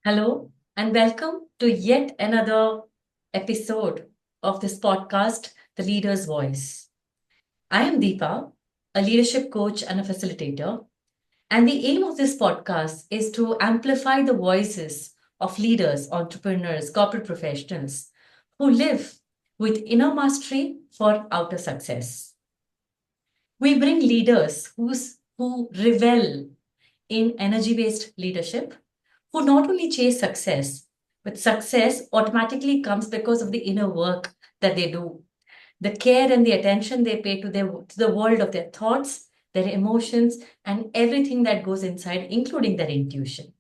Hello, and welcome to yet another episode of this podcast, The Leader's Voice. I am Deepa, a leadership coach and a facilitator, and the aim of this podcast is to amplify the voices of leaders, entrepreneurs, corporate professionals who live with inner mastery for outer success. We bring leaders who revel in energy based leadership who not only chase success, but success automatically comes because of the inner work that they do, the care and the attention they pay to the world of their thoughts, their emotions, and everything that goes inside, including their intuition.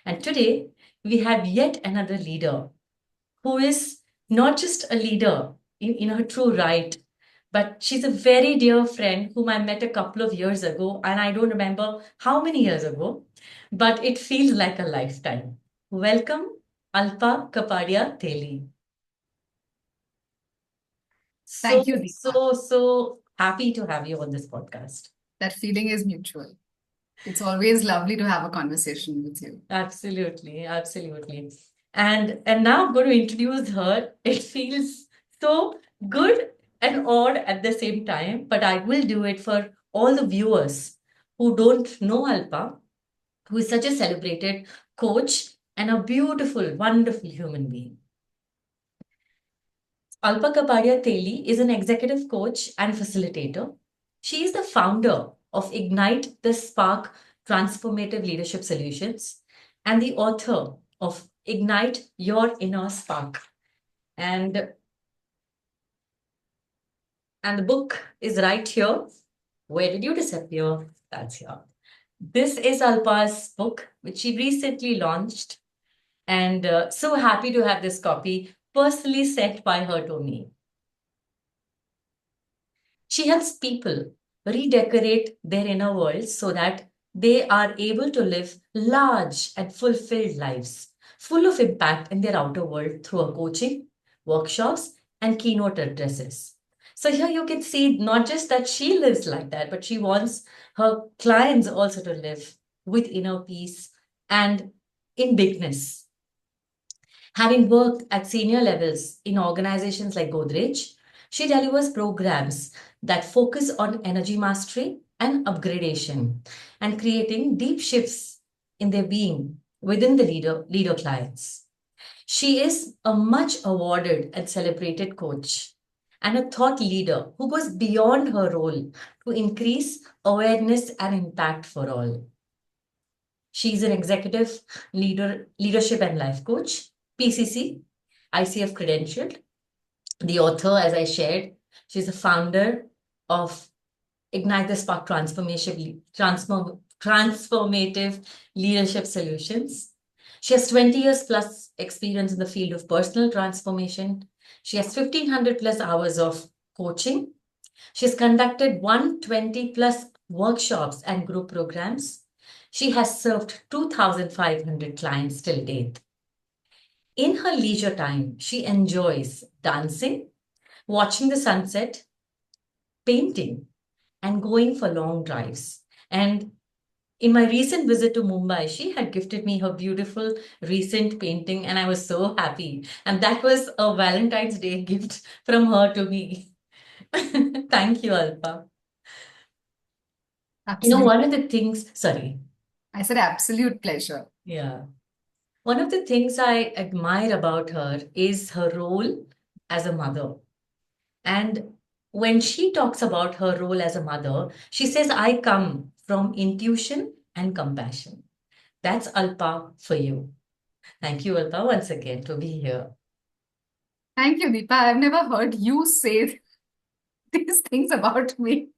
And today, we have yet another leader who is not just a leader in her true right, but she's a very dear friend whom I met a couple of years ago, and I don't remember how many years ago, but it feels like a lifetime. Welcome, Alpa Kapadia Teli. Thank you, So, Deepa. so, so happy to have you on this podcast. That feeling is mutual. It's always lovely to have a conversation with you. Absolutely, absolutely. And now I'm going to introduce her. It feels so good and odd at the same time, but I will do it for all the viewers who don't know Alpa, who is such a celebrated coach and a beautiful, wonderful human being. Alpa Kapadia Teli is an executive coach and facilitator. She is the founder of Ignite the Spark Transformative Leadership Solutions and the author of Ignite Your Inner Spark. And, and the book is right here. Where did you disappear? That's here. This is Alpa's book, which she recently launched. And so happy to have this copy personally sent by her to me. She helps people redecorate their inner worlds so that they are able to live large and fulfilled lives, full of impact in their outer world through her coaching, workshops, and keynote addresses. So here you can see not just that she lives like that, but she wants her clients also to live with inner peace and in bigness. Having worked at senior levels in organizations like Godrej, she delivers programs that focus on energy mastery and upgradation and creating deep shifts in their being within the leader clients. She is a much awarded and celebrated coach and a thought leader who goes beyond her role to increase awareness and impact for all. She's an executive leadership and life coach, PCC, ICF credentialed, the author, as I shared. She's a founder of Ignite the Spark Transformative Leadership Solutions. She has 20 years plus experience in the field of personal transformation. She has 1,500 plus hours of coaching. She has conducted 120 plus workshops and group programs. She has served 2,500 clients till date. In her leisure time, she enjoys dancing, watching the sunset, painting, and going for long drives. And in my recent visit to Mumbai, she had gifted me her beautiful recent painting, and I was so happy. And that was a Valentine's Day gift from her to me. Thank you, Alpa. Absolute. One of the things, sorry, I said absolute pleasure. yeah. One of the things I admire about her is her role as a mother. And when she talks about her role as a mother, she says, I come from intuition and compassion. That's Alpa for you. Thank you, Alpa, once again to be here. Thank you, Deepa. I've never heard you say these things about me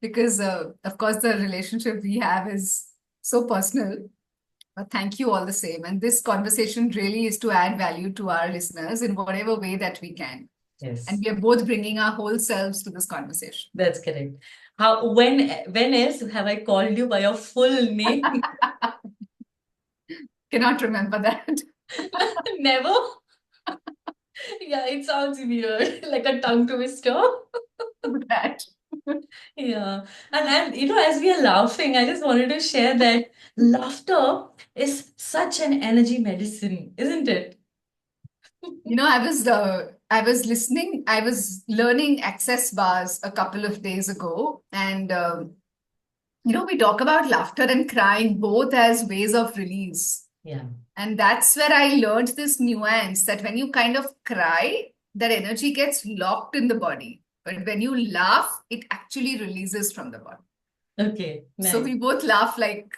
because, of course, the relationship we have is so personal. But thank you all the same. And this conversation really is to add value to our listeners in whatever way that we can. And Yes, we are both bringing our whole selves to this conversation. that's correct. When else have I called you by your full name? Cannot remember that. Never? Yeah, it sounds weird, like a tongue twister. that. Yeah. And as we are laughing, I just wanted to share that laughter is such an energy medicine, isn't it? I was listening, I was learning access bars a couple of days ago, and we talk about laughter and crying both as ways of release. Yeah. And that's where I learned this nuance that when you kind of cry, that energy gets locked in the body. But when you laugh, it actually releases from the body. Okay. So Nice. we both laugh like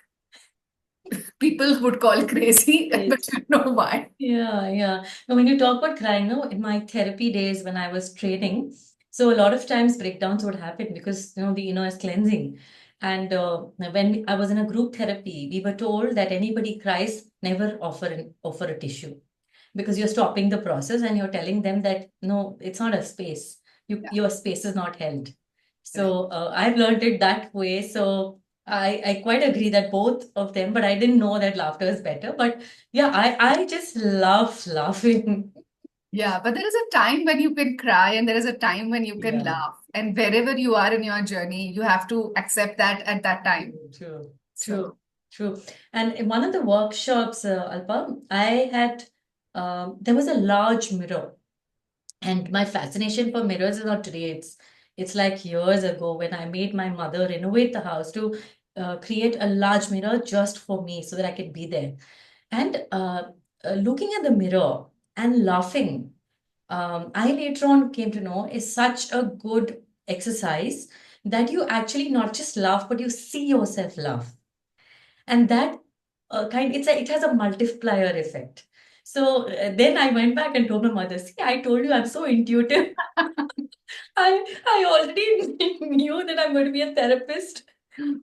people would call crazy, but Yes. you know why. Yeah, yeah. Now, when you talk about crying, no, in my therapy days when I was training, so a lot of times breakdowns would happen because the inner is cleansing. And when I was in a group therapy, we were told that anybody cries, never offer a tissue because you're stopping the process and you're telling them that no, it's not a space. Yeah, Your space is not held. correct. So I've learned it that way. So I quite agree that both of them, but I didn't know that laughter is better. But yeah, I just love laughing. Yeah, but there is a time when you can cry and there is a time when you can Yeah, laugh. And wherever you are in your journey, you have to accept that at that time. true, true, So, true. And in one of the workshops, Alpa, I had there was a large mirror. And my fascination for mirrors is not today. It's like years ago when I made my mother renovate the house to create a large mirror just for me so that I could be there. And looking at the mirror and laughing, I later on came to know is such a good exercise that you actually not just laugh, but you see yourself laugh. And that it has a multiplier effect. So then I went back and told my mother, see, I told you I'm so intuitive. I already knew that I'm going to be a therapist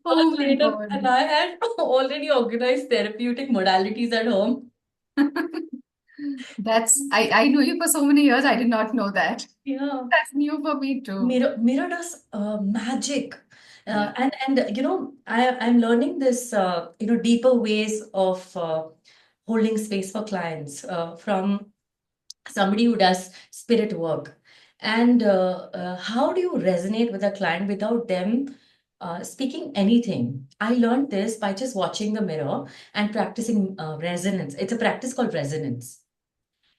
oh my later, and God. I had already organized therapeutic modalities at home. I know you for so many years. I did not know that. Yeah. That's new for me too. Mirror does magic. Yeah. I'm learning this, deeper ways of holding space for clients from somebody who does spirit work. And how do you resonate with a client without them speaking anything? I learned this by just watching the mirror and practicing resonance. It's a practice called resonance.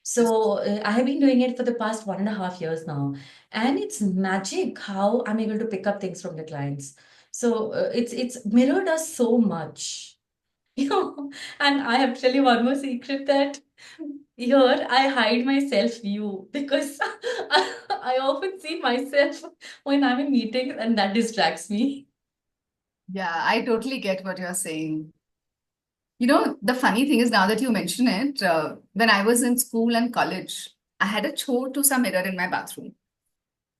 So I have been doing it for the past 1.5 years now, and it's magic how I'm able to pick up things from the clients. So it's mirror does so much, And I have to tell you one more secret that here I hide my self view because I often see myself when I'm in meetings, and that distracts me. Yeah, I totally get what you're saying. The funny thing is now that you mention it, when I was in school and college, I had a chhota mirror in my bathroom.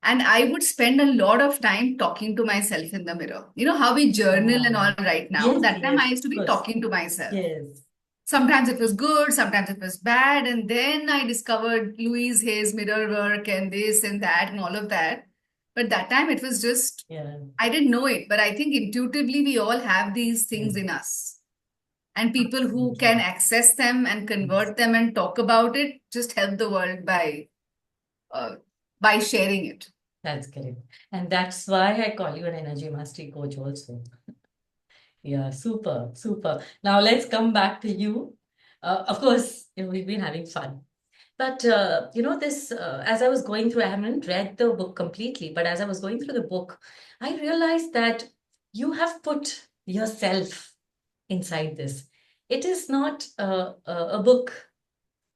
And I would spend a lot of time talking to myself in the mirror. You know how we journal and all Wow. right now? Yes, That time yes, I used to of be course. talking to myself. Yes. Sometimes it was good, sometimes it was bad. And then I discovered Louise Hay's mirror work and this and that and all of that. But that time it was just, Yeah. I didn't know it. But I think intuitively we all have these Yeah. things in us. And people who Absolutely. can access them and Yes. convert them and talk about it just help the world uh, by sharing it. That's correct. And that's why I call you an energy mastery coach also. Yeah, super, super. Now let's come back to you. Of course, we've been having fun. But as I was going through, I haven't read the book completely, but as I was going through the book, I realized that you have put yourself inside this. It is not a book,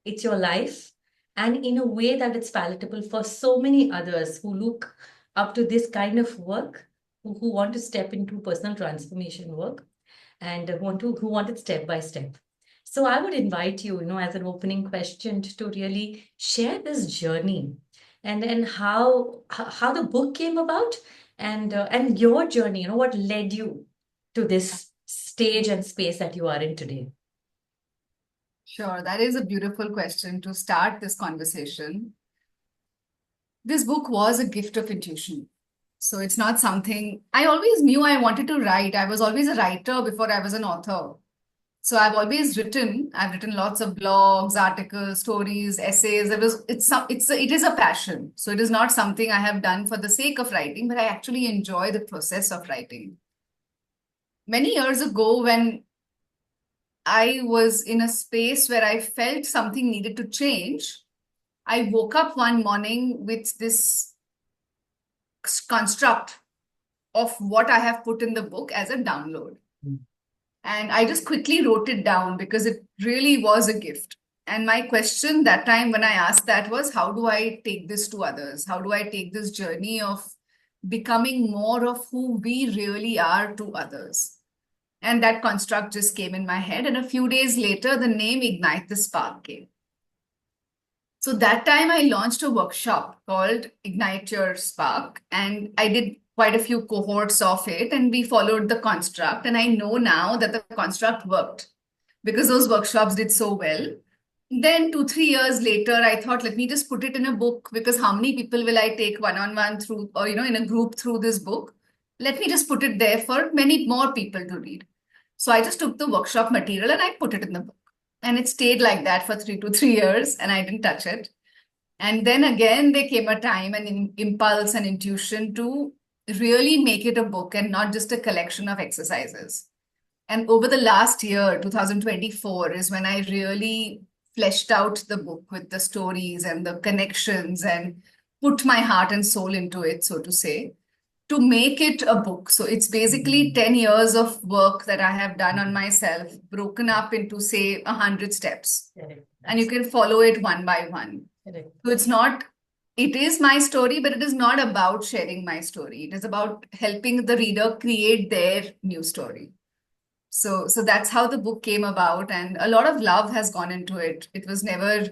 it's your life, and in a way that it's palatable for so many others who look up to this kind of work, who want to step into personal transformation work and who want it step by step. So I would invite you, as an opening question to really share this journey and how the book came about and your journey, what led you to this stage and space that you are in today. Sure, that is a beautiful question to start this conversation. This book was a gift of intuition. So it's not something I always knew I wanted to write. I was always a writer before I was an author. So I've written lots of blogs, articles, stories, essays. It is a passion. So it is not something I have done for the sake of writing, but I actually enjoy the process of writing. Many years ago, when I was in a space where I felt something needed to change, I woke up one morning with this construct of what I have put in the book as a download. Mm. And I just quickly wrote it down because it really was a gift. And my question that time when I asked that was, how do I take this to others? How do I take this journey of becoming more of who we really are to others? And that construct just came in my head. And a few days later, the name Ignite the Spark came. So that time I launched a workshop called Ignite Your Spark, and I did quite a few cohorts of it, and we followed the construct. And I know now that the construct worked because those workshops did so well. Then 2, 3 years later, I thought, let me just put it in a book, because how many people will I take one-on-one through, or in a group through this book? Let me just put it there for many more people to read. So I just took the workshop material and I put it in the book. And it stayed like that for 3 to 3 years, and I didn't touch it. And then again, there came a time and impulse and intuition to really make it a book and not just a collection of exercises. And over the last year, 2024, is when I really fleshed out the book with the stories and the connections and put my heart and soul into it, so to say, to make it a book. So it's basically 10 years of work that I have done on myself, broken up into, say, 100 steps. Correct. And you can follow it one by one. Correct. So it is my story, but it is not about sharing my story. It is about helping the reader create their new story. So that's how the book came about, and a lot of love has gone into it. It was never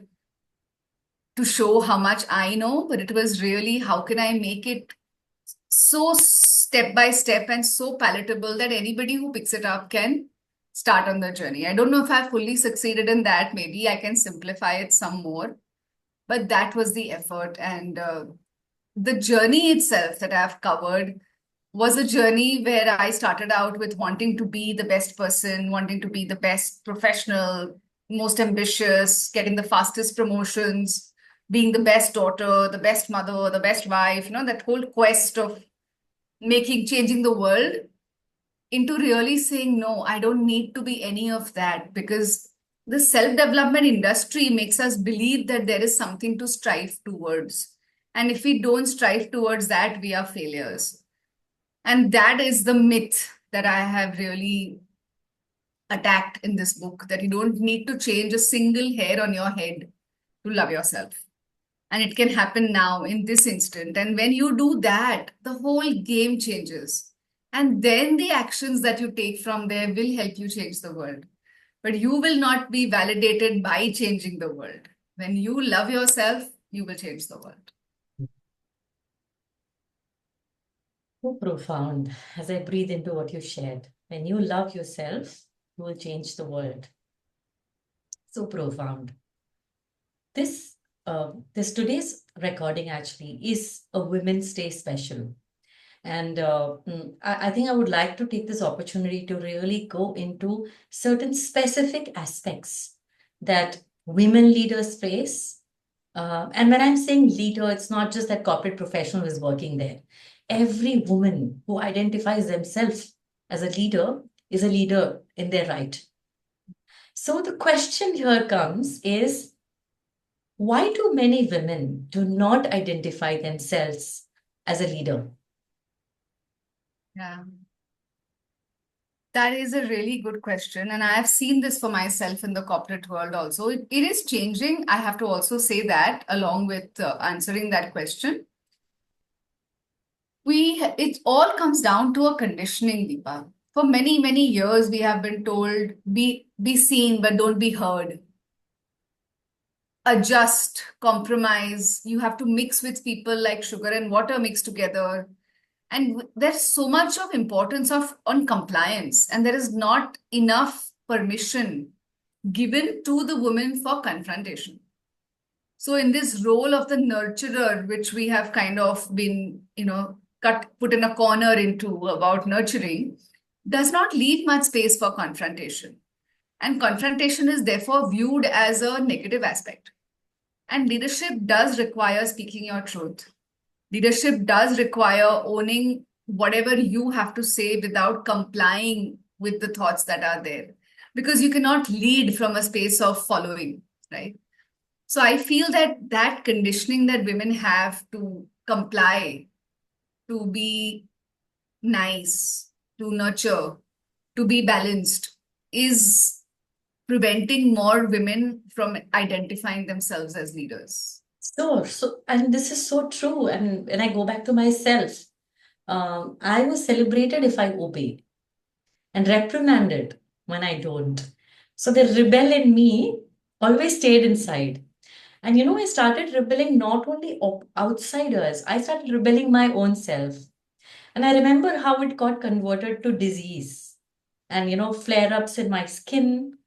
to show how much I know, but it was really how can I make it so step by step and so palatable that anybody who picks it up can start on the journey. I don't know if I fully succeeded in that. Maybe I can simplify it some more, but that was the effort. And the journey itself that I've covered was a journey where I started out with wanting to be the best person, wanting to be the best professional, most ambitious, getting the fastest promotions, being the best daughter, the best mother, the best wife, that whole quest of changing the world, into really saying, no, I don't need to be any of that, because the self-development industry makes us believe that there is something to strive towards. And if we don't strive towards that, we are failures. And that is the myth that I have really attacked in this book, that you don't need to change a single hair on your head to love yourself. And it can happen now in this instant. And when you do that, the whole game changes. And then the actions that you take from there will help you change the world. But you will not be validated by changing the world. When you love yourself, you will change the world. So profound as I breathe into what you shared. When you love yourself, you will change the world. So profound. This today's recording actually is a Women's Day special. And I think I would like to take this opportunity to really go into certain specific aspects that women leaders face. And when I'm saying leader, it's not just that corporate professional is working there. Every woman who identifies themselves as a leader is a leader in their right. So the question here comes is, why do many women do not identify themselves as a leader? Yeah. That is a really good question. And I have seen this for myself in the corporate world also. It is changing. I have to also say that along with answering that question. It all comes down to a conditioning, Deepa. For many, many years, we have been told, be seen, but don't be heard. Adjust, compromise. You have to mix with people like sugar and water mixed together. And there's so much of importance on compliance, and there is not enough permission given to the woman for confrontation. So in this role of the nurturer, which we have kind of been, put in a corner into about nurturing, does not leave much space for confrontation. And confrontation is therefore viewed as a negative aspect. And leadership does require speaking your truth. Leadership does require owning whatever you have to say without complying with the thoughts that are there. Because you cannot lead from a space of following, right? So I feel that that conditioning that women have to comply, to be nice, to nurture, to be balanced, is preventing more women from identifying themselves as leaders. And this is so true. And when I go back to myself, I was celebrated if I obeyed and reprimanded when I don't. So the rebel in me always stayed inside. And I started rebelling not only outsiders, I started rebelling my own self. And I remember how it got converted to disease and, flare ups in my skin,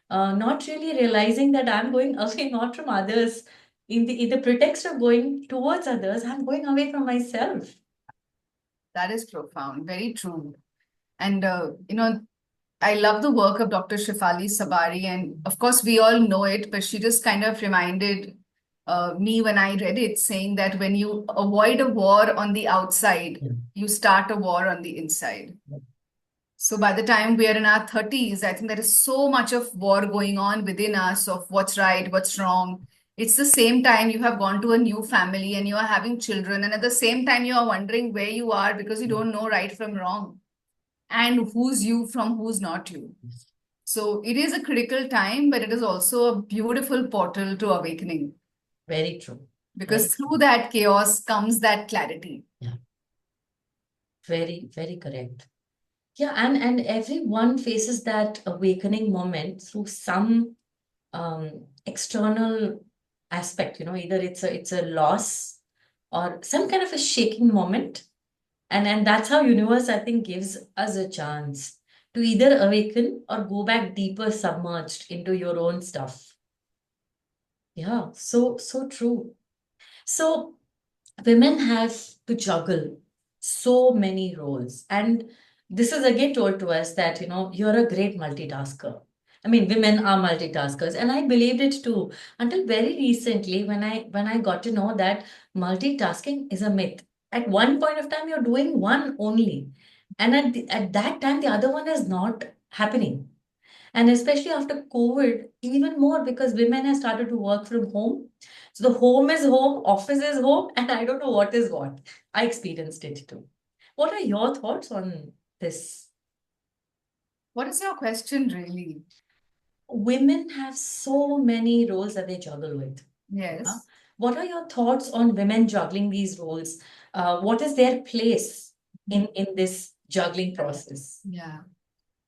not really realizing that I'm going away not from others. In the pretext of going towards others, I'm going away from myself. That is profound, very true. And, I love the work of Dr. Shefali Sabari. And of course, we all know it, but she just kind of reminded me when I read it, saying that when you avoid a war on the outside, Yeah. you start a war on the inside. So by the time we are in our 30s, I think there is so much of war going on within us of what's right, what's wrong. It's the same time you have gone to a new family and you are having children, and at the same time you are wondering where you are because you don't know right from wrong and who's you from who's not you. So it is a critical time, but it is also a beautiful portal to awakening Very true. because Very through true. that chaos comes that clarity. Yeah. Very, very correct. Yeah, and everyone faces that awakening moment through some external aspect. Either it's a loss or some kind of a shaking moment, and that's how universe, I think, gives us a chance to either awaken or go back deeper, submerged into your own stuff. Yeah, so true. So women have to juggle so many roles. And this is again told to us that, you're a great multitasker. I mean, women are multitaskers, and I believed it too until very recently when I got to know that multitasking is a myth. At one point of time, you're doing one only, and at that time, the other one is not happening. And especially after COVID, even more because women have started to work from home. So the home is home, office is home, and I don't know what is what. I experienced it too. What are your thoughts on this? What is your question, really? Women have so many roles that they juggle with. Huh? Yes. What are your thoughts on women juggling these roles? What is their place in this juggling process? Yeah.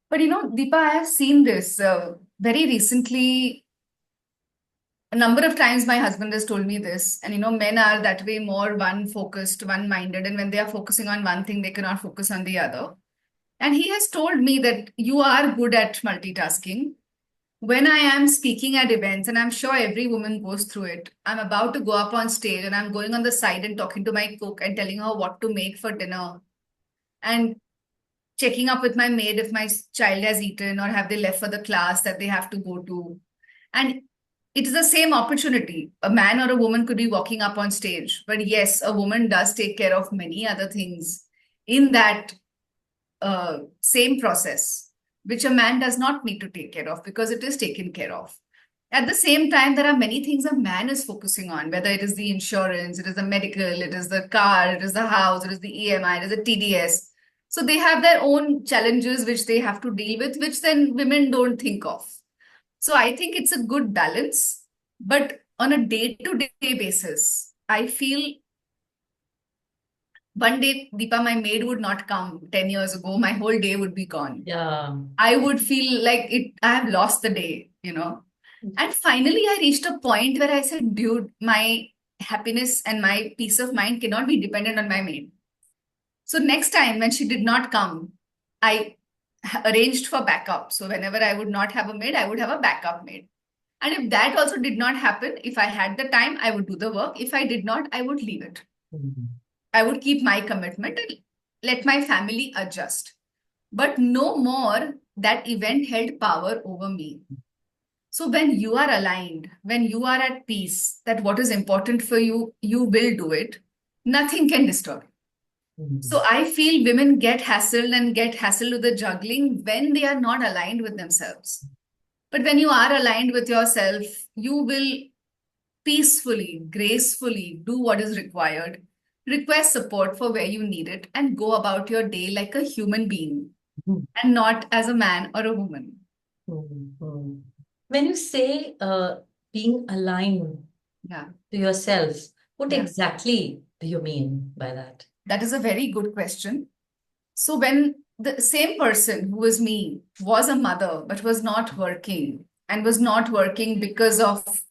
But Deepa, I have seen this very recently. A number of times my husband has told me this, and men are that way more one focused, one minded, and when they are focusing on one thing, they cannot focus on the other. And he has told me that you are good at multitasking. When I am speaking at events, and I'm sure every woman goes through it, I'm about to go up on stage and I'm going on the side and talking to my cook and telling her what to make for dinner and checking up with my maid if my child has eaten or have they left for the class that they have to go to. And it is the same opportunity. A man or a woman could be walking up on stage, but yes, a woman does take care of many other things in that same process, which a man does not need to take care of because it is taken care of. At the same time, there are many things a man is focusing on, whether it is the insurance, it is the medical, it is the car, it is the house, it is the EMI, it is the TDS. So they have their own challenges which they have to deal with, which then women don't think of. So I think it's a good balance. But on a day-to-day basis, I feel one day, Deepa, my maid would not come 10 years ago. My whole day would be gone. Yeah. I would feel like I have lost the day. And finally, I reached a point where I said, dude, my happiness and my peace of mind cannot be dependent on my maid. So next time when she did not come, I arranged for backup. So whenever I would not have a maid, I would have a backup maid. And if that also did not happen, if I had the time, I would do the work. If I did not, I would leave it. Mhm. I would keep my commitment and let my family adjust. But no more that event held power over me. So when you are aligned, when you are at peace, that what is important for you, you will do it. Nothing can disturb you. So I feel women get hassled and get hassled with the juggling when they are not aligned with themselves. But when you are aligned with yourself, you will peacefully, gracefully do what is required, request support for where you need it, and go about your day like a human being and not as a man or a woman. When you say being aligned Yeah. to yourself, what Yeah. exactly do you mean by that? That is a very good question. So, when the same person who was me was a mother but was not working and was not working because of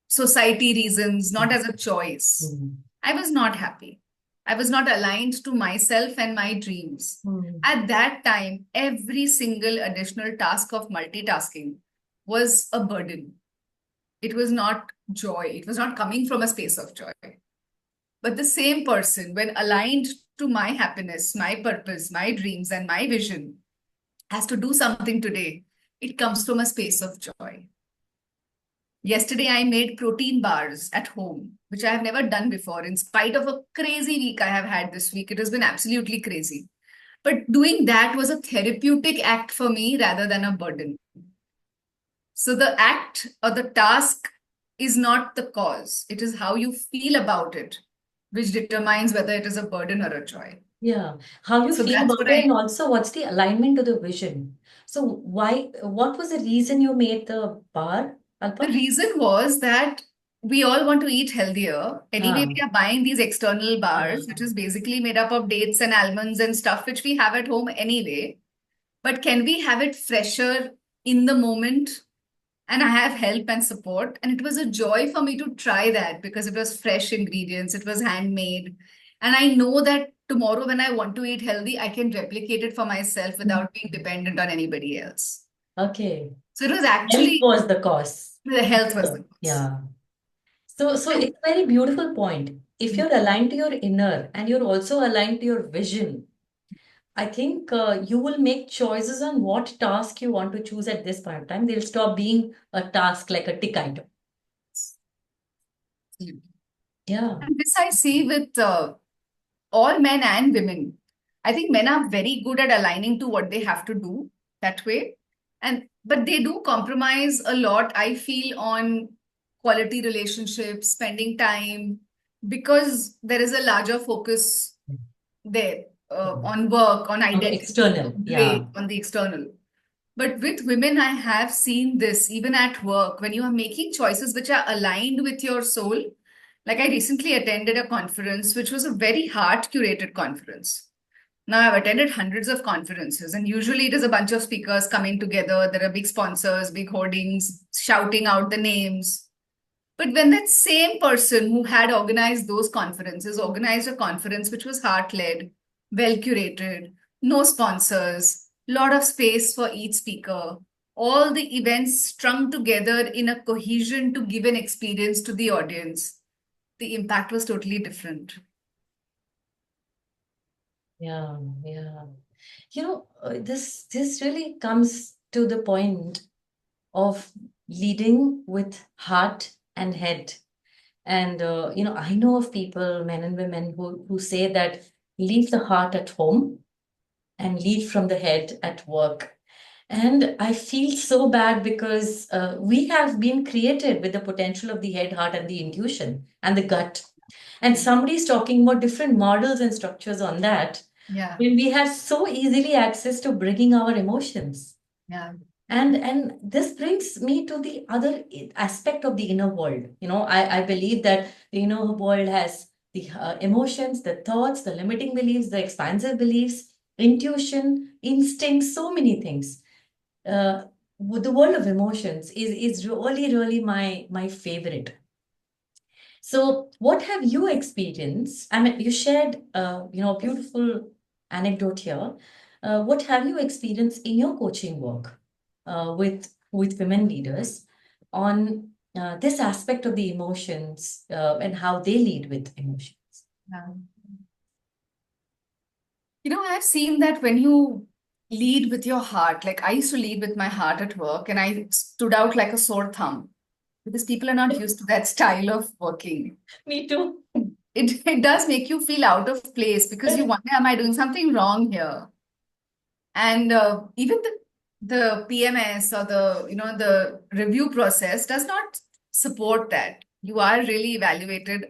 society reasons, not as a choice, I was not happy. I was not aligned to myself and my dreams. At that time, every single additional task of multitasking was a burden. It was not joy. It was not coming from a space of joy. But the same person, when aligned to my happiness, my purpose, my dreams, and my vision, has to do something today, it comes from a space of joy. Yesterday, I made protein bars at home, which I have never done before. In spite of a crazy week I have had this week, it has been absolutely crazy. But doing that was a therapeutic act for me rather than a burden. So the act or the task is not the cause, it is how you feel about it, which determines whether it is a burden or a joy. Yeah, how you So feel that's about what it, and I, also what's the alignment to the vision. So what was the reason you made the bar, the Alpa? reason was that we all want to eat healthier. Anyway, Ah, we are buying these external bars, ah, which is basically made up of dates and almonds and stuff, which we have at home anyway. But can we have it fresher in the moment? And I have help and support. And it was a joy for me to try that because it was fresh ingredients, it was handmade. And I know that tomorrow, when I want to eat healthy, I can replicate it for myself without being dependent on anybody else. okay. So it was Health actually was the cause. the health was the cause. Yeah. So And it's a very beautiful point. If you're aligned to your inner and you're also aligned to your vision, I think you will make choices on what task you want to choose at this point of time. They'll stop being a task like a tick item. Yeah. this I see with all men and women. I think men are very good at aligning to what they have to do that way. And but they do compromise a lot, I feel, on quality relationships, spending time, because there is a larger focus there on work, on On the identity, external. on Yeah. grade, on the external. But with women, I have seen this even at work when you are making choices which are aligned with your soul. Like I recently attended a conference, which was a very heart curated conference. Now, I've attended hundreds of conferences, and usually it is a bunch of speakers coming together. There are big sponsors, big hoardings, shouting out the names. But when that same person who had organized those conferences organized a conference which was heart led, well curated, no sponsors, lot of space for each speaker, all the events strung together in a cohesion to give an experience to the audience, the impact was totally different. Yeah. Yeah. This really comes to the point of leading with heart and head. And I know of people, men and women, who say that leave the heart at home and lead from the head at work. And I feel so bad because we have been created with the potential of the head, heart, and the intuition and the gut. And somebody's talking about different models and structures on that. Yeah. When we have so easily access to bringing our emotions. Yeah. And this brings me to the other aspect of the inner world. I believe that the inner world has the emotions, the thoughts, the limiting beliefs, the expansive beliefs, intuition, instincts, so many things. uh, the world of emotions is really really my favorite. So what have you experienced? I mean, you shared a beautiful anecdote here. What have you experienced in your coaching work with women leaders on this aspect of the emotions and how they lead with emotions? Yeah. You know, I've seen that when you lead with your heart. Like I used to lead with my heart at work, and I stood out like a sore thumb because people are not used to that style of working. Me too. It does make you feel out of place because you wonder, am I doing something wrong here? And even the PMS or the review process does not support that. You are really evaluated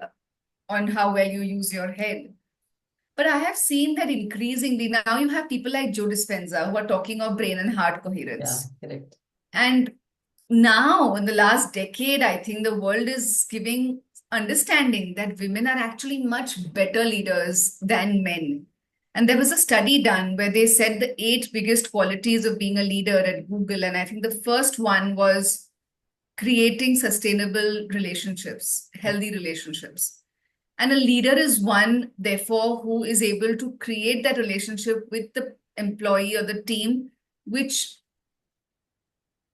on how well you use your head. But I have seen that increasingly now you have people like Joe Dispenza who are talking of brain and heart Yeah, coherence. correct. And now, in the last decade, I think the world is giving understanding that women are actually much better leaders than men. And there was a study done where they said the eight biggest qualities of being a leader at Google. And I think the first one was creating sustainable relationships, healthy relationships. And a leader is one, therefore, who is able to create that relationship with the employee or the team, which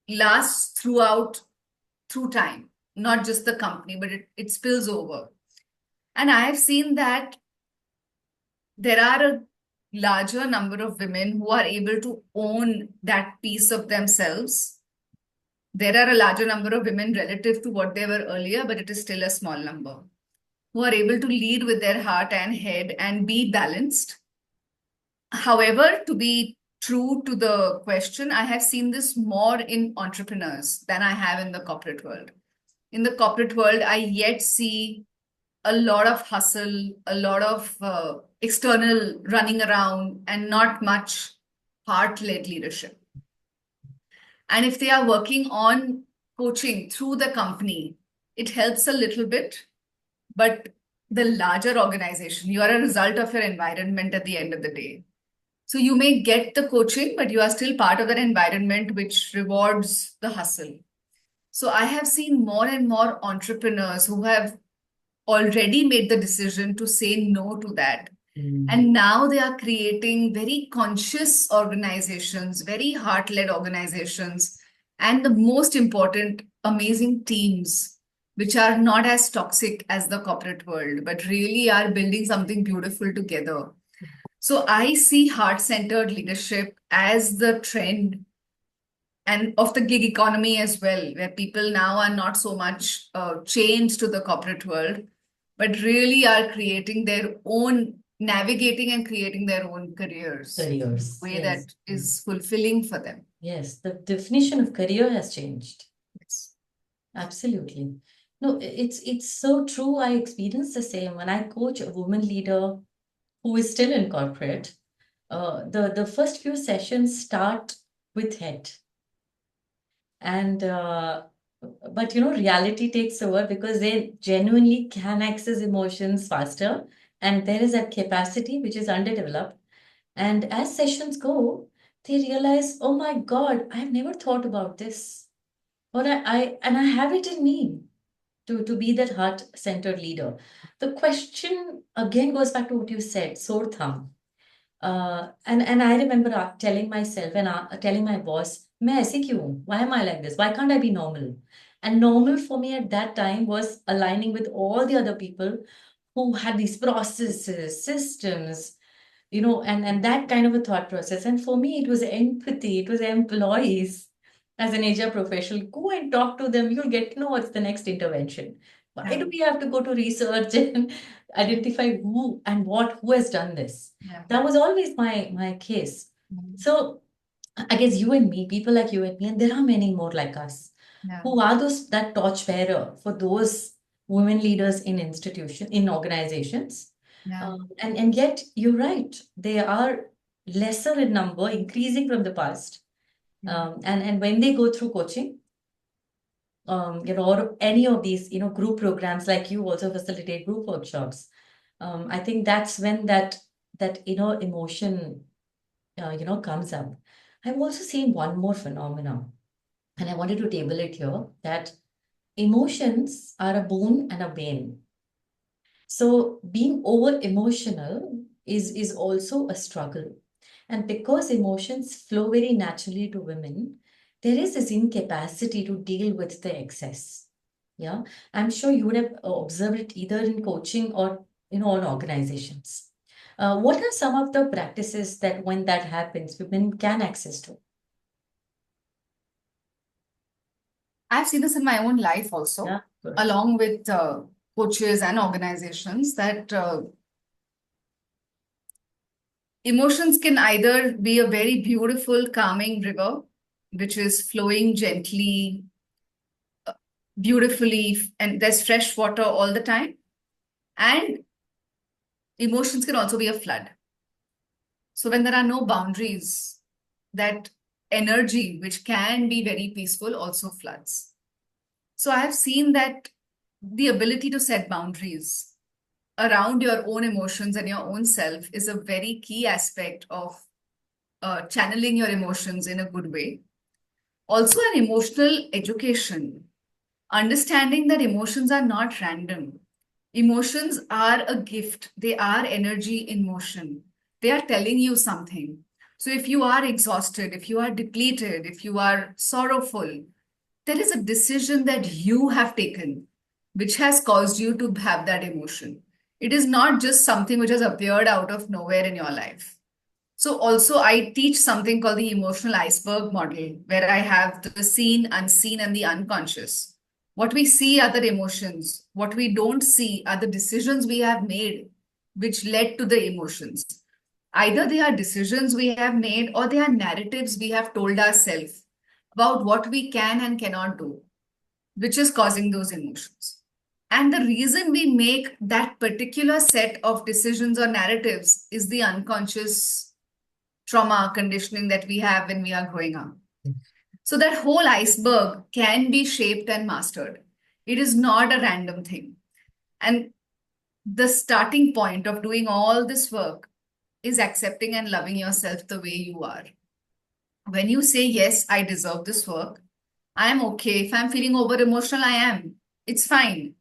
lasts through time, not just the company, but it spills over. And I have seen that there are a larger number of women who are able to own that piece of themselves. There are a larger number of women relative to what they were earlier, but it is still a small number who are able to lead with their heart and head and be balanced. However, to be true to the question, I have seen this more in entrepreneurs than I have in the corporate world. In the corporate world, I yet see a lot of hustle, a lot of external running around, and not much heart led leadership. And if they are working on coaching through the company, it helps a little bit. But the larger organization, you are a result of your environment at the end of the day. So you may get the coaching, but you are still part of that environment which rewards the hustle. So I have seen more and more entrepreneurs who have already made the decision to say no to that. And now they are creating very conscious organizations, very heart led organizations, and the most important, amazing teams, which are not as toxic as the corporate world, but really are building something beautiful together. So I see heart centered leadership as the trend and of the gig economy as well, where people now are not so much chained to the corporate world, but really are creating their own, navigating and creating their own careers in a way Yes. that is fulfilling for them. Yes, the definition of career has changed. Yes. Absolutely. No, it's so true. I experience the same when I coach a woman leader who is still in corporate. The first few sessions start with head, and but reality takes over because they genuinely can access emotions faster, and there is a capacity which is underdeveloped. And as sessions go, they realize, oh my God, I've never thought about this. Or I have it in me to be that heart-centered leader. The question again goes back to what you said, sore thumb. And I remember telling myself and telling my boss, मैं ऐसे क्यों हूँ? Why am I like this? Why can't I be normal? And normal for me at that time was aligning with all the other people who had these processes, systems, and that kind of a thought process. And for me, it was empathy, it was employees. As an HR professional, go and talk to them. You'll get to know what's the next intervention. Why do we have to go to research and identify who has done this? Yeah. That was always my case. So I guess you and me, people like you and me, and there are many more like us, Yeah. who are that torch bearer for those women leaders in organizations. Yeah. And yet you're right, they are lesser in number, increasing from the past. And when they go through coaching, or any of these, group programs, like you also facilitate group workshops. I think that's when that emotion, comes up. I've also seen one more phenomenon, and I wanted to table it here, that emotions are a boon and a bane. So being over emotional is also a struggle. And because emotions flow very naturally to women, there is this incapacity to deal with the excess. Yeah. I'm sure you would have observed it either in coaching or in organizations. What are some of the practices that when that happens, women can access to? I've seen this in my own life also, Yeah, good. along with coaches and organizations, that emotions can either be a very beautiful, calming river, which is flowing gently, beautifully, and there's fresh water all the time. And emotions can also be a flood. So when there are no boundaries, that energy, which can be very peaceful, also floods. So I have seen that the ability to set boundaries around your own emotions and your own self is a very key aspect of channeling your emotions in a good way. Also, an emotional education, understanding that emotions are not random. Emotions are a gift, they are energy in motion. They are telling you something. So, if you are exhausted, if you are depleted, if you are sorrowful, there is a decision that you have taken which has caused you to have that emotion. It is not just something which has appeared out of nowhere in your life. So, also, I teach something called the emotional iceberg model, where I have the seen, unseen, and the unconscious. What we see are the emotions, what we don't see are the decisions we have made, which led to the emotions. Either they are decisions we have made or they are narratives we have told ourselves about what we can and cannot do, which is causing those emotions. And the reason we make that particular set of decisions or narratives is the unconscious trauma conditioning that we have when we are growing up. So that whole iceberg can be shaped and mastered. It is not a random thing. And the starting point of doing all this work is accepting and loving yourself the way you are. When you say, yes, I deserve this work, I am okay. If I'm feeling over emotional, I am. It's fine.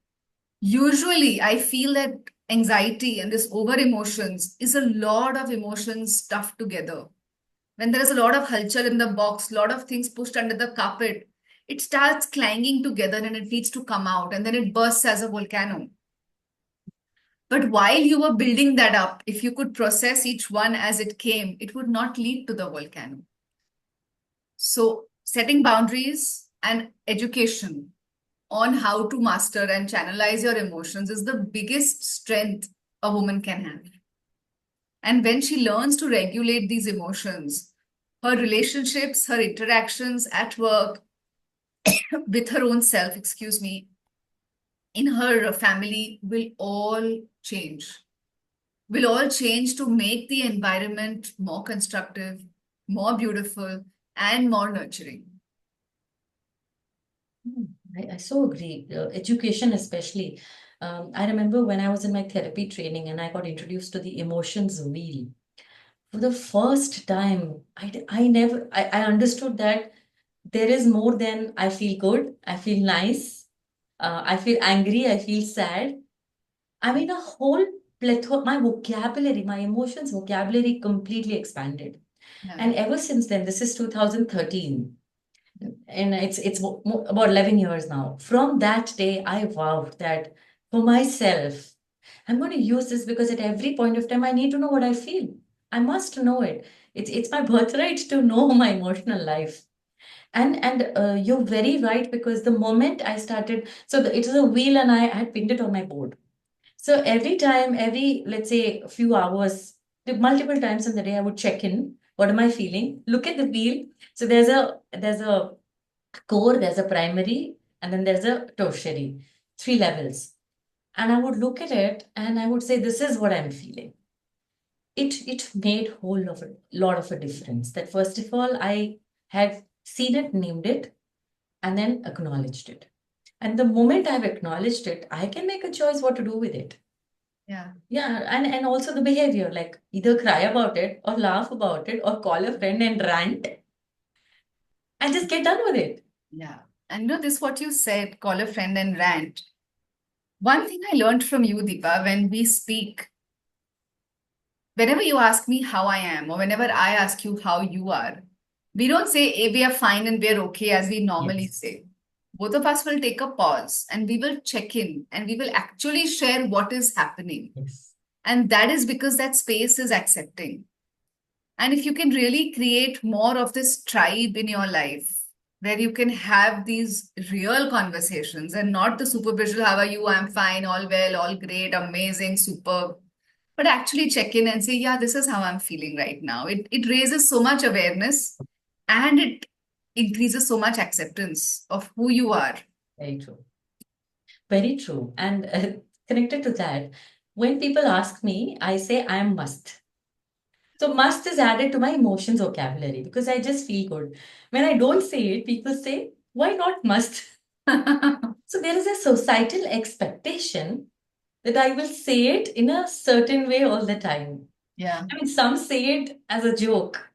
Usually, I feel that anxiety and this over emotions is a lot of emotions stuffed together. When there is a lot of halchal in the box, a lot of things pushed under the carpet, it starts clanging together and it needs to come out and then it bursts as a volcano. But while you were building that up, if you could process each one as it came, it would not lead to the volcano. So, setting boundaries and education on how to master and channelize your emotions is the biggest strength a woman can have. And when she learns to regulate these emotions, her relationships, her interactions at work, with her own self, excuse me, in her family will all change to make the environment more constructive, more beautiful, and more nurturing. I so agree. Education, especially. I remember when I was in my therapy training and I got introduced to the emotions wheel. For the first time, I understood that there is more than I feel good, I feel nice, I feel angry, I feel sad. I mean, a whole plethora, my vocabulary, my emotions vocabulary completely expanded. Yeah. And ever since then, this is 2013, and about 11 years now. From that day, I vowed that for myself, I'm going to use this because at every point of time, I need to know what I feel. I must know it. It's my birthright to know my emotional life. And you're very right, because the moment I started, it was a wheel and I had pinned it on my board. So every time, let's say a few hours, multiple times in the day, I would check in. What am I feeling? Look at the wheel. So there's a core, there's a primary, and then there's a tertiary, three levels. And I would look at it and I would say, this is what I'm feeling. It made whole of a lot of a difference. That first of all, I had seen it, named it, and then acknowledged it. And the moment I've acknowledged it, I can make a choice what to do with it. Yeah. Yeah, and also the behavior, like either cry about it or laugh about it or call a friend and rant and just get done with it. Yeah. And this what you said, call a friend and rant. One thing I learned from you, Deepa, when we speak, whenever you ask me how I am, or whenever I ask you how you are, we don't say, hey, we are fine and we're okay as we normally Yes. say. Both of us will take a pause and we will check in and we will actually share what is happening. Yes. And that is because that space is accepting. And if you can really create more of this tribe in your life, where you can have these real conversations and not the superficial, how are you? I'm fine, all well, all great, amazing, superb. But actually check in and say, yeah, this is how I'm feeling right now. It raises so much awareness and it increases so much acceptance of who you are. Very true. Very true. And connected to that, when people ask me, I say I am must. So must is added to my emotions vocabulary because I just feel good. When I don't say it, people say, why not must? So there is a societal expectation that I will say it in a certain way all the time. Yeah. I mean, some say it as a joke,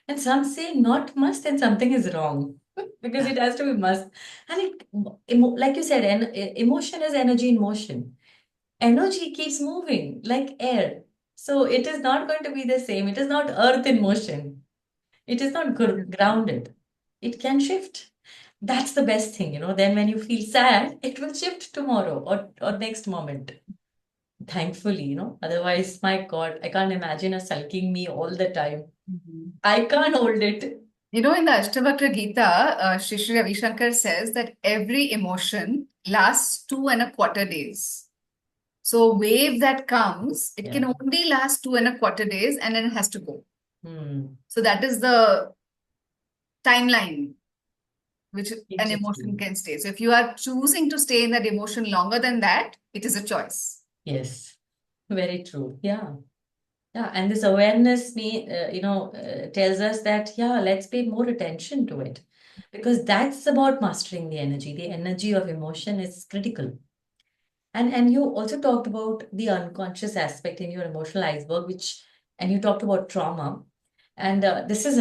and some say not must, and something is wrong because it has to be must. And like you said, emotion is energy in motion. Energy keeps moving like air. So it is not going to be the same. It is not earth in motion. It is not grounded. It can shift. That's the best thing, Then when you feel sad, it will shift tomorrow or next moment. Thankfully, Otherwise, my God, I can't imagine a sulking me all the time. Mhm. I can't hold it. In the Ashtavakra Gita, Shri Ravi Shankar says that every emotion lasts 2.25 days. So wave that comes, it can Yeah. only last 2.25 days and then it has to go. Hmm. So that is the timeline which an emotion Interesting. can stay. So if you are choosing to stay in that emotion longer than that, it is a choice. Yes. Very true. Yeah. Yeah. And this awareness tells us that, yeah, let's pay more attention to it because that's about mastering the energy. The energy of emotion is critical. And you also talked about the unconscious aspect in your emotional iceberg, and you talked about trauma. And this is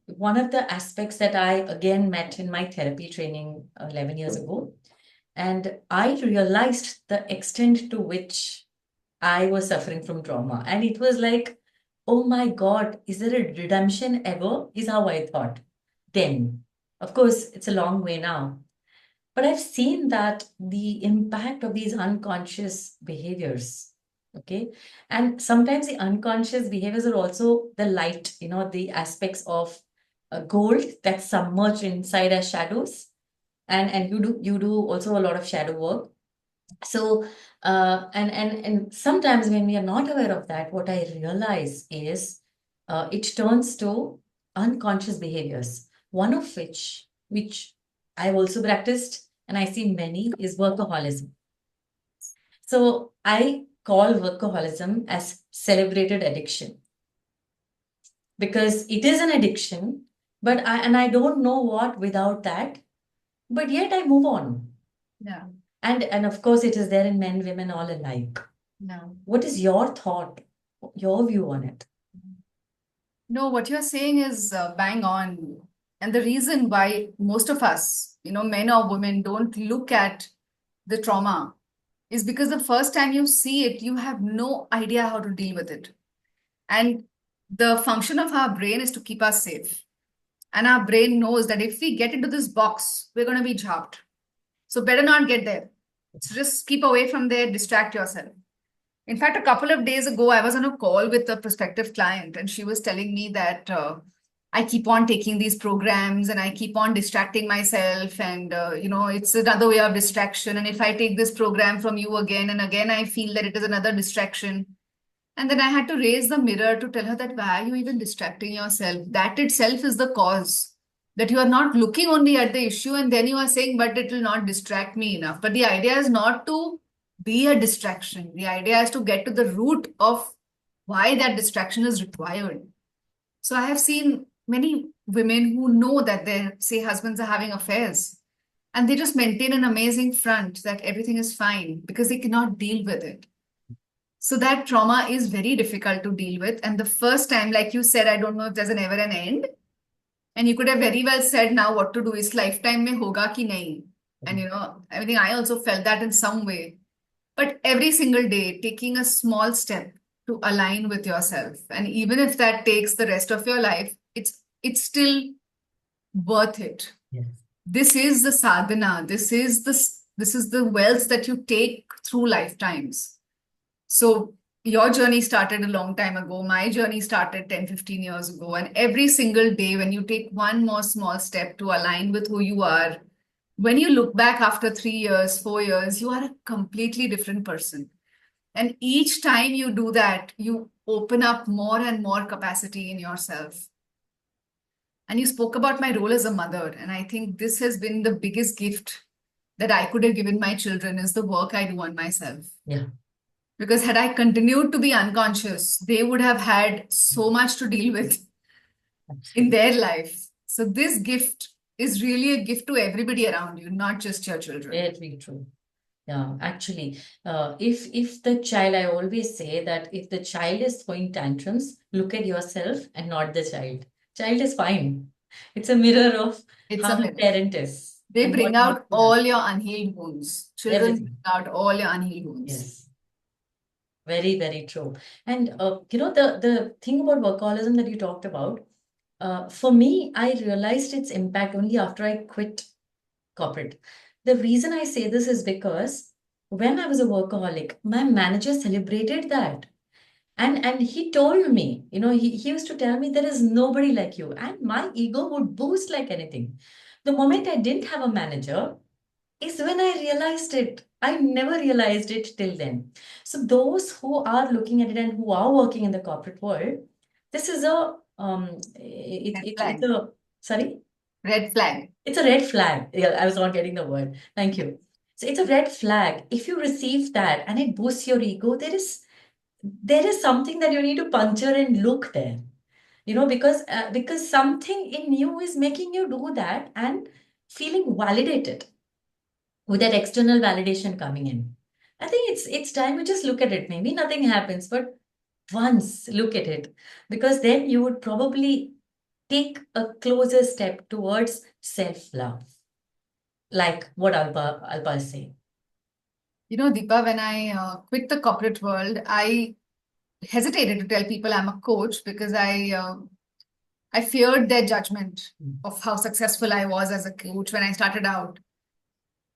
one of the aspects that I again met in my therapy training 11 years ago. And I realized the extent to which I was suffering from trauma. And it was like, oh my God, is there a redemption ever? Is how I thought then. Of course, it's a long way now. But I've seen that the impact of these unconscious behaviors, okay? And sometimes the unconscious behaviors are also the light, the aspects of gold that's submerged inside as shadows. And you do also a lot of shadow work. So and sometimes when we are not aware of that, what I realize is it turns to unconscious behaviors, one of which I've also practiced and I see many is workaholism. So I call workaholism as celebrated addiction because it is an addiction, but I don't know what without that, but yet I move on. Yeah. And of course it is there in men, women, all alike. No. What is your thought, your view on it? No, what you're saying is bang on. And the reason why most of us, men or women, don't look at the trauma is because the first time you see it, you have no idea how to deal with it. And the function of our brain is to keep us safe. And our brain knows that if we get into this box, we're going to be chopped. So better not get there. So just keep away from there, distract yourself. In fact, a couple of days ago, I was on a call with a prospective client, and she was telling me that I keep on taking these programs and I keep on distracting myself. And, it's another way of distraction. And if I take this program from you again and again, I feel that it is another distraction. And then I had to raise the mirror to tell her that why are you even distracting yourself? That itself is the cause. That you are not looking only at the issue and then you are saying, but it will not distract me enough. But the idea is not to be a distraction. The idea is to get to the root of why that distraction is required. So I have seen many women who know that their, say, husbands are having affairs and they just maintain an amazing front that everything is fine because they cannot deal with it. So that trauma is very difficult to deal with. And the first time, like you said, I don't know if there's an ever an end. And you could have very well said now what to do is lifetime mein hoga ki nahi. And I think I also felt that in some way. But every single day, taking a small step to align with yourself. And even if that takes the rest of your life, it's still worth it. Yes. This is the sadhana. This is the wealth that you take through lifetimes. So your journey started a long time ago. My journey started 10, 15 years ago. And every single day, when you take one more small step to align with who you are, when you look back after 3 years, 4 years, you are a completely different person. And each time you do that, you open up more and more capacity in yourself. And you spoke about my role as a mother. And I think this has been the biggest gift that I could have given my children is the work I do on myself. Yeah, Because had I continued to be unconscious, they would have had so much to deal with in absolutely. their life. So this gift is really a gift to everybody around you, not just your children. Very true. Yeah, actually, if the child, I always say that if the child is throwing tantrums, look at yourself and not the child. Child is fine. It's a mirror of It's how a the mirror. parent is They and what bring needs out to be done. all your unhealed wounds. Children bring Everything. out all your unhealed wounds. Yes. Very, very true. And the thing about workaholism that you talked about, for me, I realized its impact only after I quit corporate. The reason I say this is because when I was a workaholic, my manager celebrated that. And he told me, he used to tell me there is nobody like you. And my ego would boost like anything. The moment I didn't have a manager, is when I realized it. I never realized it till then. So those who are looking at it and who are working in the corporate world, this is a Red it's flag. a sorry, Red flag. it's a red flag. Yeah, I was not getting the word. Thank you. So it's a red flag. If you receive that and it boosts your ego, there is something that you need to puncture and look there. Because something in you is making you do that and feeling validated with that external validation coming in. I think it's time to just look at it. Maybe nothing happens, but once look at it, because then you would probably take a closer step towards self-love, like what Alpa is saying. Deepa, when I quit the corporate world, I hesitated to tell people I'm a coach because I feared their judgment Mm. of how successful I was as a coach when I started out.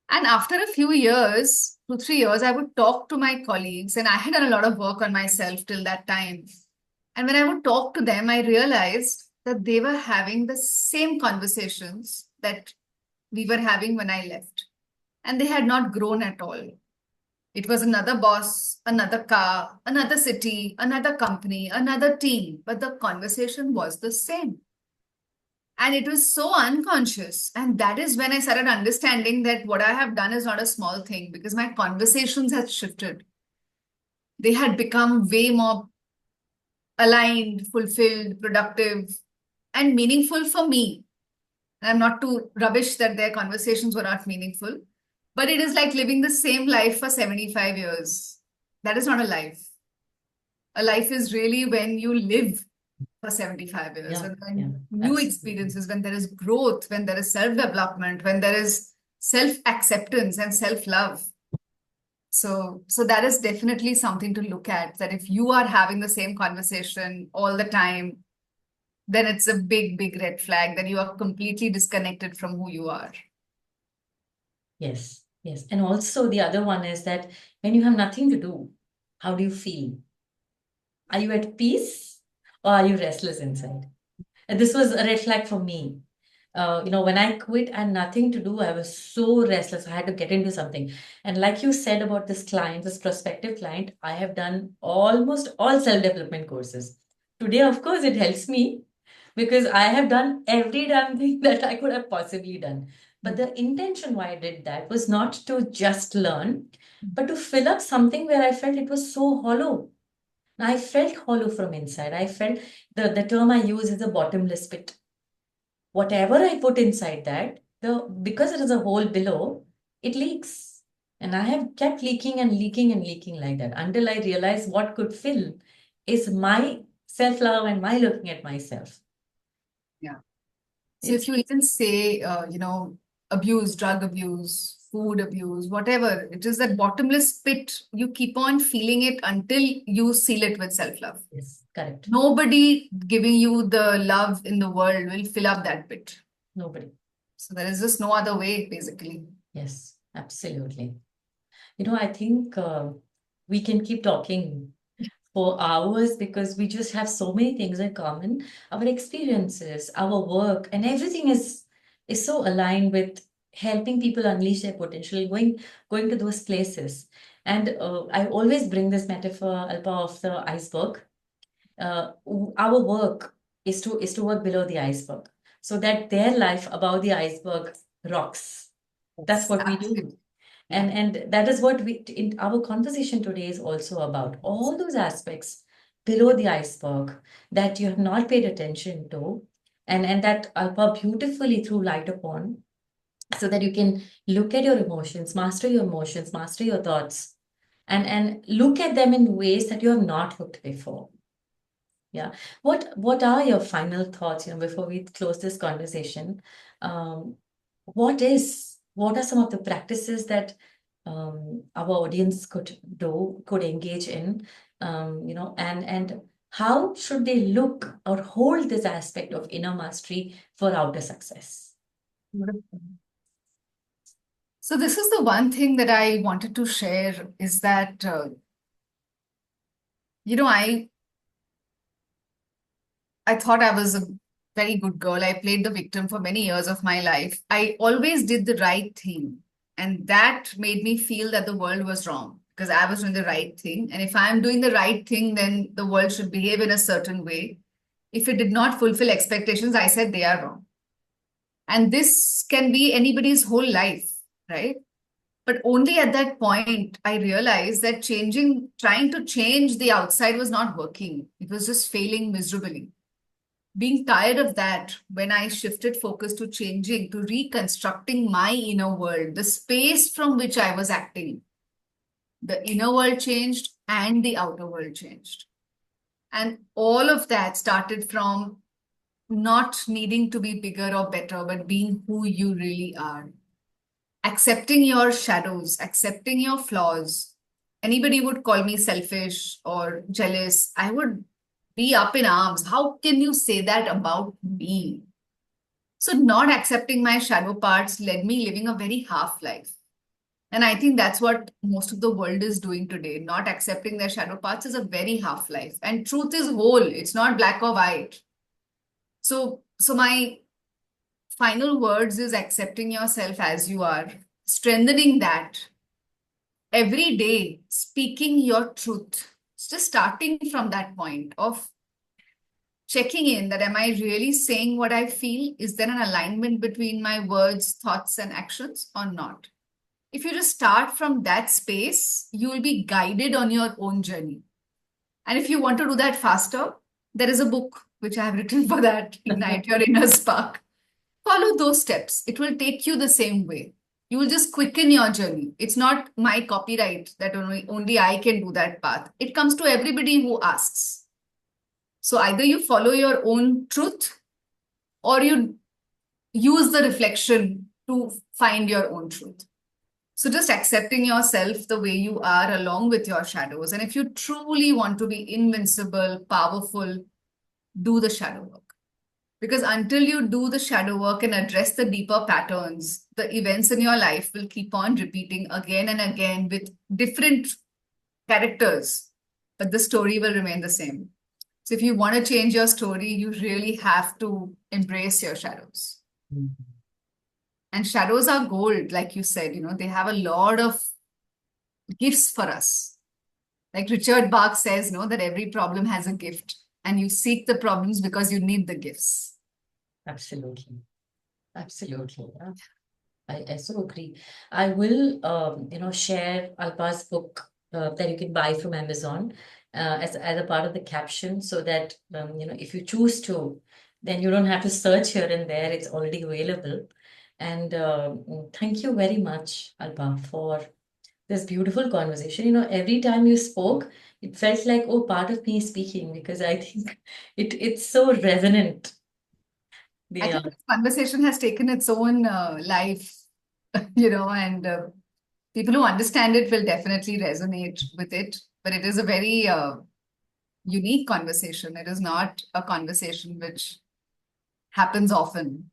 And after a few years, 2, 3 years, I would talk to my colleagues, and I had done a lot of work on myself till that time. And when I would talk to them, I realized that they were having the same conversations that we were having when I left. And they had not grown at all. It was another boss, another car, another city, another company, another team, but the conversation was the same. And it was so unconscious. And that is when I started understanding that what I have done is not a small thing because my conversations had shifted. They had become way more aligned, fulfilled, productive, and meaningful for me. And I'm not too rubbish that their conversations were not meaningful, but it is like living the same life for 75 years. That is not a life. A life is really when you live for 75 years, Yeah, yeah, when new absolutely. experiences, when there is growth, when there is self development, when there is self acceptance and self love. So that is definitely something to look at. That if you are having the same conversation all the time, then it's a big, big red flag that you are completely disconnected from who you are. Yes, yes. And also the other one is that when you have nothing to do, how do you feel? Are you at peace or are you restless inside? And this was a red flag for me. When I quit and nothing to do, I was so restless. I had to get into something. And like you said about this client, this prospective client, I have done almost all self-development courses. Today, of course, it helps me because I have done every damn thing that I could have possibly done. But the intention why I did that was not to just learn, but to fill up something where I felt it was so hollow. I felt hollow from inside. I felt the term I use is a bottomless pit. Whatever I put inside that, the because it is a hole below, it leaks. And I have kept leaking and leaking and leaking like that until I realized what could fill is my self-love and my looking at myself. Yeah. So It's if you even say, abuse, drug abuse, food abuse, whatever, it is that bottomless pit. You keep on feeling it until you seal it with self-love. yes, correct. Nobody giving you the love in the world will fill up that pit. Nobody. So there is just no other way, basically. Yes, absolutely. I think we can keep talking, for hours because we just have so many things in common. Our experiences, our work, and everything is so aligned with helping people unleash their potential, going to those places. And I always bring this metaphor, Alpa, of the iceberg. Our work is to work below the iceberg, so that their life above the iceberg rocks. That's what we do. Absolutely. And that is what we in our conversation today is also about. All those aspects below the iceberg that you have not paid attention to, and that Alpa beautifully threw light upon, so that you can look at your emotions, master your thoughts, and look at them in ways that you have not looked before. Yeah. What are your final thoughts, before we close this conversation? Um, what are some of the practices that our audience could engage in, and how should they look or hold this aspect of inner mastery for outer success? Beautiful. So this is the one thing that I wanted to share is that, I thought I was a very good girl. I played the victim for many years of my life. I always did the right thing. And that made me feel that the world was wrong because I was doing the right thing. And if I'm doing the right thing, then the world should behave in a certain way. If it did not fulfill expectations, I said they are wrong. And this can be anybody's whole life, right? But only at that point, I realized that trying to change the outside was not working. It was just failing miserably. Being tired of that, when I shifted focus to changing, to reconstructing my inner world, the space from which I was acting, the inner world changed and the outer world changed. And all of that started from not needing to be bigger or better, but being who you really are. Accepting your shadows, accepting your flaws. Anybody would call me selfish or jealous. I would be up in arms. How can you say that about me? So, not accepting my shadow parts led me living a very half life. And I think that's what most of the world is doing today. Not accepting their shadow parts is a very half life. And truth is whole, it's not black or white. So my final words is accepting yourself as you are, strengthening that every day, speaking your truth. It's just starting from that point of checking in that am I really saying what I feel? Is there an alignment between my words, thoughts, and actions or not? If you just start from that space, you will be guided on your own journey. And if you want to do that faster, there is a book which I have written for that, Ignite Your Inner Spark. Follow those steps. It will take you the same way. You will just quicken your journey. It's not my copyright that only I can do that path. It comes to everybody who asks. So either you follow your own truth or you use the reflection to find your own truth. So just accepting yourself the way you are along with your shadows. And if you truly want to be invincible, powerful, do the shadow work. Because until you do the shadow work and address the deeper patterns, the events in your life will keep on repeating again and again with different characters, but the story will remain the same. So if you want to change your story, you really have to embrace your shadows. Mm-hmm. And shadows are gold, like you said, they have a lot of gifts for us. Like Richard Bach says, that every problem has a gift, and you seek the problems because you need the gifts. Absolutely. Absolutely. Yeah. I so agree. I will, share Alpa's book that you can buy from Amazon as a part of the caption, so that, if you choose to, then you don't have to search here and there. It's already available. And thank you very much, Alpa, for this beautiful conversation. Every time you spoke, it felt like, oh, part of me is speaking, because I think it's so resonant. I think this conversation has taken its own life, and people who understand it will definitely resonate with it. But it is a very unique conversation. It is not a conversation which happens often.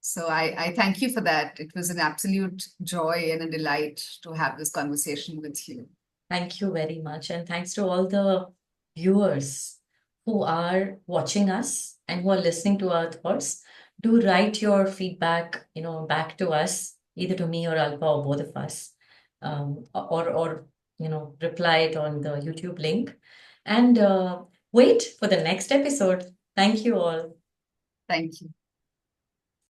So I thank you for that. It was an absolute joy and a delight to have this conversation with you. Thank you very much. And thanks to all the viewers who are watching us and who are listening to our thoughts, do write your feedback, back to us, either to me or Alpa or both of us, or reply it on the YouTube link, and wait for the next episode. Thank you all. Thank you.